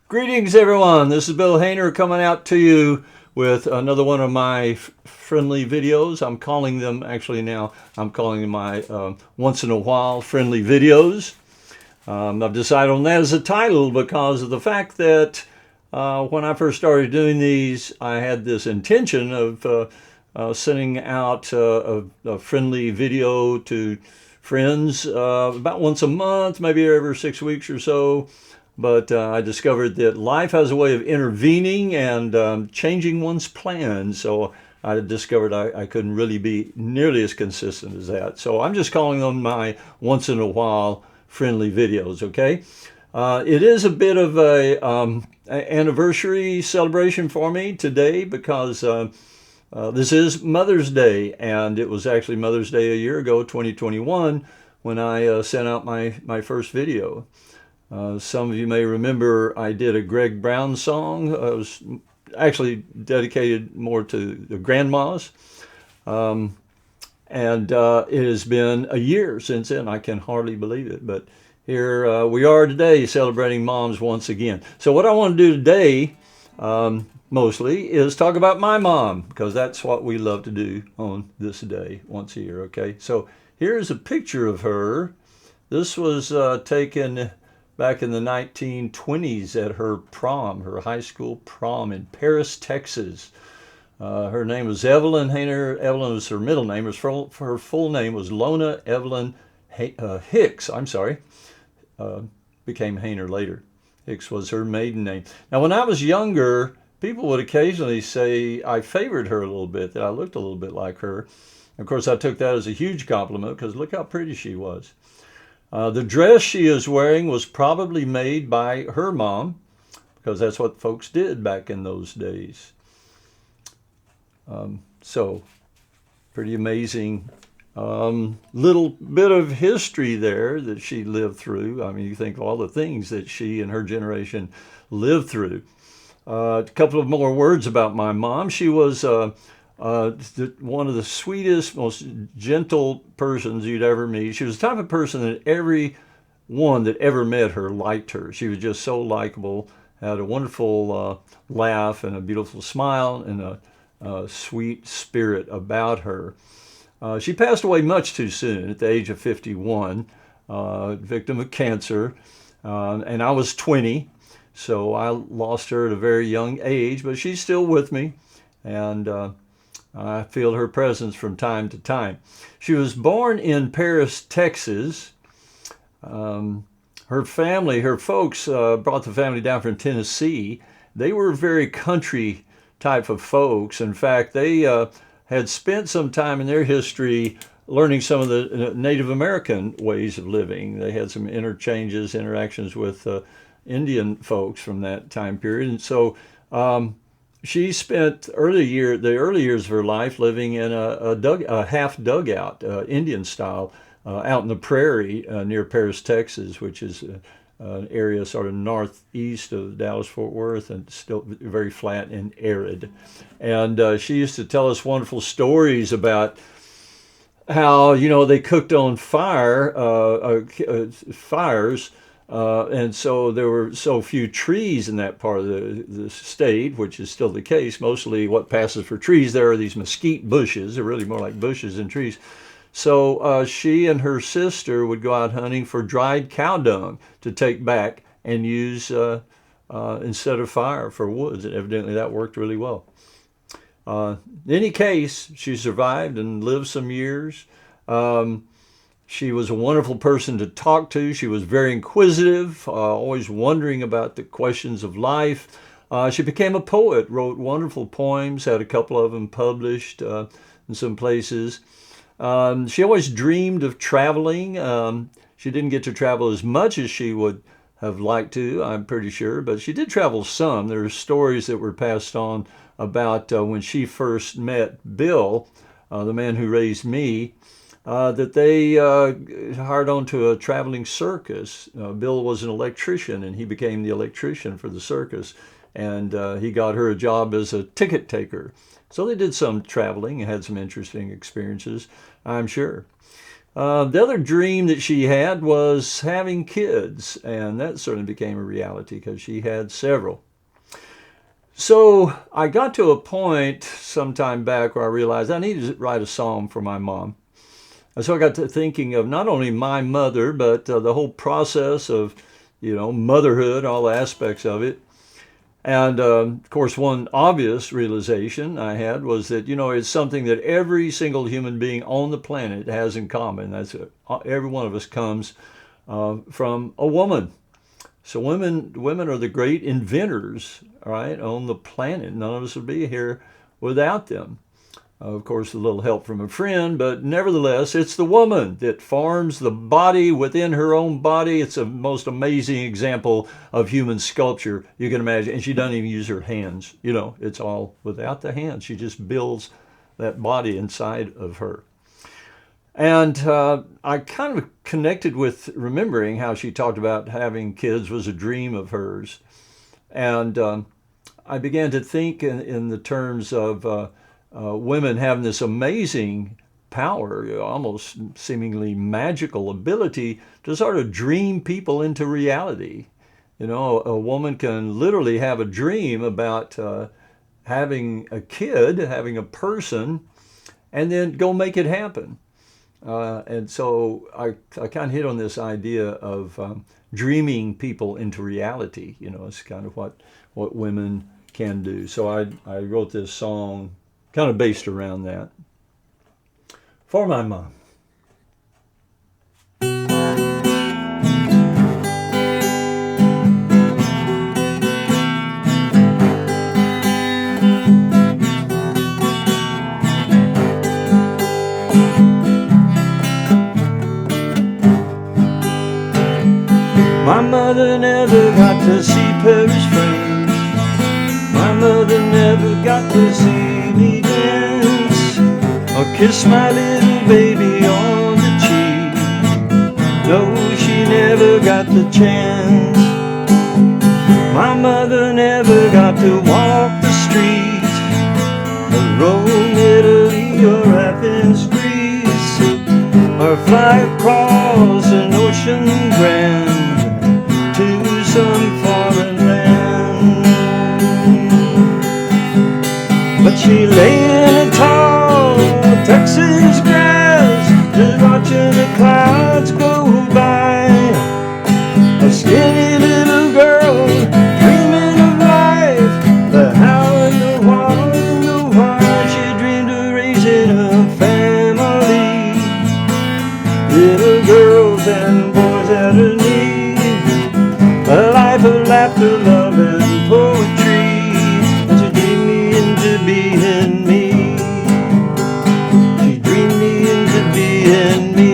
Greetings, everyone. This is Bill Hayner coming out to you with another one of my friendly videos. I'm calling them, actually now, I'm calling them my once in a while friendly videos. I've decided on that as a title because of the fact that when I first started doing these, I had this intention of sending out a friendly video to friends about once a month, maybe every 6 weeks or so. But I discovered that life has a way of intervening and changing one's plans. So I discovered I couldn't really be nearly as consistent as that. So I'm just calling them my once in a while friendly videos, okay? It is a bit of a anniversary celebration for me today because this is Mother's Day, and it was actually Mother's Day a year ago, 2021, when I sent out my first video. Some of you may remember I did a Greg Brown song. It was actually dedicated more to the grandmas. And it has been a year since then. I can hardly believe it. But here we are today celebrating moms once again. So, what I want to do today mostly is talk about my mom because that's what we love to do on this day once a year. Okay. So, here's a picture of her. This was taken back in the 1920s at her prom, her high school prom in Paris, Texas. Her name was Evelyn Hayner. Evelyn was her middle name. Her full name was Lona Evelyn Hicks. I'm sorry. Became Hayner later. Hicks was her maiden name. Now, when I was younger, people would occasionally say I favored her a little bit, that I looked a little bit like her. Of course, I took that as a huge compliment because look how pretty she was. The dress she is wearing was probably made by her mom because that's what folks did back in those days. So, pretty amazing little bit of history there that she lived through. I mean, you think of all the things that she and her generation lived through. A couple of more words about my mom. She was one of the sweetest, most gentle persons you'd ever meet. She was the type of person that everyone that ever met her liked her. She was just so likable, had a wonderful laugh and a beautiful smile and a sweet spirit about her. She passed away much too soon at the age of 51, victim of cancer, and I was 20, so I lost her at a very young age, but she's still with me, and I feel her presence from time to time. She was born in Paris, Texas. Her family, her folks brought the family down from Tennessee. They were very country type of folks. In fact, they had spent some time in their history learning some of the Native American ways of living. They had some interactions with Indian folks from that time period. And so she spent the early years of her life living in a half dugout, Indian style, out in the prairie near Paris, Texas, which is an area sort of northeast of Dallas-Fort Worth and still very flat and arid. And she used to tell us wonderful stories about how, they cooked on fires, and so there were so few trees in that part of the state, which is still the case. Mostly what passes for trees there are these mesquite bushes. They're really more like bushes than trees. So she and her sister would go out hunting for dried cow dung to take back and use instead of fire for woods. And evidently that worked really well. In any case, she survived and lived some years. She was a wonderful person to talk to. She was very inquisitive, always wondering about the questions of life. She became a poet, wrote wonderful poems, had a couple of them published in some places. She always dreamed of traveling. She didn't get to travel as much as she would have liked to, I'm pretty sure, but she did travel some. There are stories that were passed on about when she first met Bill, the man who raised me, that they hired on to a traveling circus. Bill was an electrician, and he became the electrician for the circus, and he got her a job as a ticket taker. So they did some traveling and had some interesting experiences, I'm sure. The other dream that she had was having kids, and that certainly became a reality because she had several. So I got to a point sometime back where I realized I needed to write a song for my mom. And so I got to thinking of not only my mother, but the whole process of, motherhood, all aspects of it. And of course, one obvious realization I had was that, it's something that every single human being on the planet has in common. Every one of us comes from a woman. So women are the great inventors, all right, on the planet. None of us would be here without them. Of course, a little help from a friend, but nevertheless, it's the woman that forms the body within her own body. It's the most amazing example of human sculpture you can imagine. And she doesn't even use her hands. It's all without the hands. She just builds that body inside of her. And I kind of connected with remembering how she talked about having kids was a dream of hers. And I began to think in the terms of women having this amazing power, almost seemingly magical ability to sort of dream people into reality. A woman can literally have a dream about having a kid, having a person, and then go make it happen. And so I kind of hit on this idea of dreaming people into reality. It's kind of what women can do. So I wrote this song kind of based around that for my mom. My mother never got to see Paris, France. My mother never got to see me dance or kiss my little baby on the cheek. No, she never got the chance. My mother never got to walk the street or Rome, Italy, or Athens, Greece, or fly across an ocean grand to some foreign land. But she lay in a tall Texas grass, just watching the clouds go by. A skinny little girl dreaming of life, the how and the what and the why. She dreamed of raising a family, little girls and boys at her knee. A life of laughter, love, and poetry, and she dreamed me into being me. She dreamed me into being me.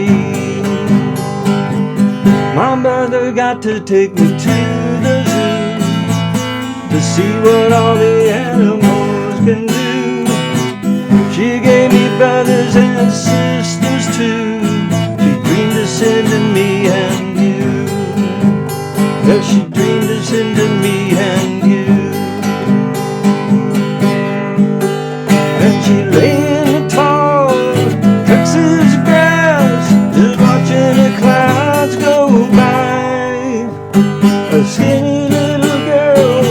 My mother got to take me to the zoo to see what all the animals can do. She gave me brothers and sisters too. She dreamed of sending me and you. Well, she dreamed of sending me and you. And she lay in the tall Texas grass, just watching the clouds go by. A skinny little girl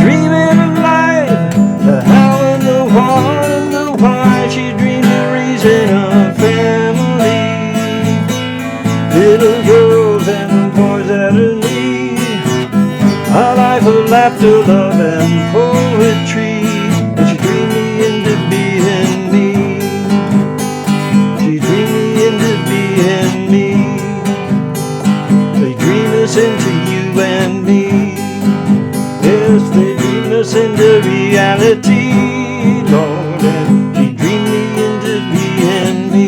dreaming of life, the how and the what and the why. She dreamed of raising a family, little girls and boys at her knee. A life of laughter, love, and poetry, and she dreamed me into being me. She dreamed me into being me. They dream us into you and me. Yes, they dream us into reality, Lord, and she dreamed me into being me.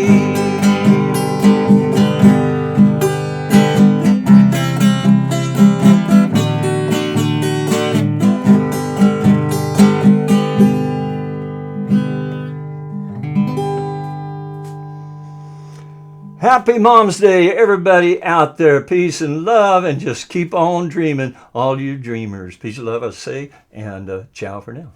Happy Mom's Day, everybody out there. Peace and love, and just keep on dreaming, all you dreamers. Peace and love, I say, and ciao for now.